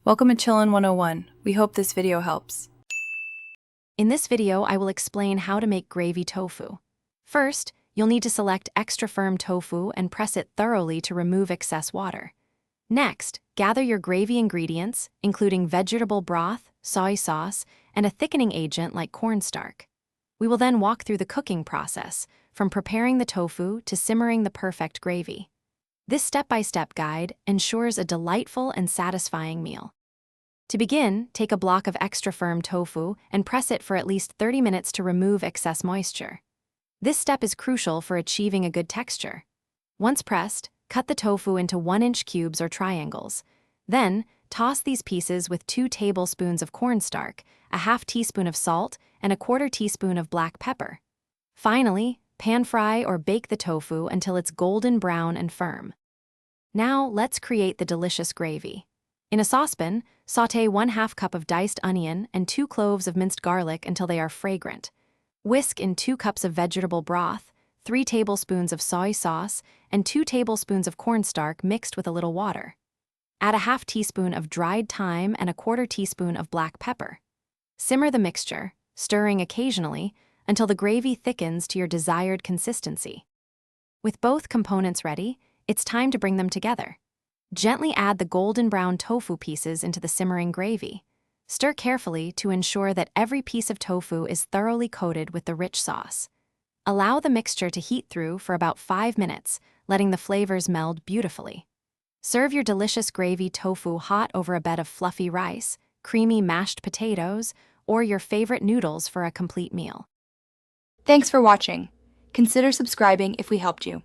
Welcome to Chillin' 101. We hope this video helps. In this video, I will explain how to make gravy tofu. First, you'll need to select extra firm tofu and press it thoroughly to remove excess water. Next, gather your gravy ingredients, including vegetable broth, soy sauce, and a thickening agent like cornstarch. We will then walk through the cooking process, from preparing the tofu to simmering the perfect gravy. This step-by-step guide ensures a delightful and satisfying meal. To begin, take a block of extra firm tofu and press it for at least 30 minutes to remove excess moisture. This step is crucial for achieving a good texture. Once pressed, cut the tofu into 1-inch cubes or triangles. Then, toss these pieces with 2 tablespoons of cornstarch, a half teaspoon of salt, and a 1/4 teaspoon of black pepper. Finally, pan fry or bake the tofu until it's golden brown and firm. Now, let's create the delicious gravy. In a saucepan, sauté 1/2 cup of diced onion and 2 cloves of minced garlic until they are fragrant. Whisk in 2 cups of vegetable broth, 3 tablespoons of soy sauce, and 2 tablespoons of cornstarch mixed with a little water. Add a half teaspoon of dried thyme and a 1/4 teaspoon of black pepper. Simmer the mixture, stirring occasionally, until the gravy thickens to your desired consistency. With both components ready, it's time to bring them together. Gently add the golden brown tofu pieces into the simmering gravy. Stir carefully to ensure that every piece of tofu is thoroughly coated with the rich sauce. Allow the mixture to heat through for about 5 minutes, letting the flavors meld beautifully. Serve your delicious gravy tofu hot over a bed of fluffy rice, creamy mashed potatoes, or your favorite noodles for a complete meal. Thanks for watching. Consider subscribing if we helped you.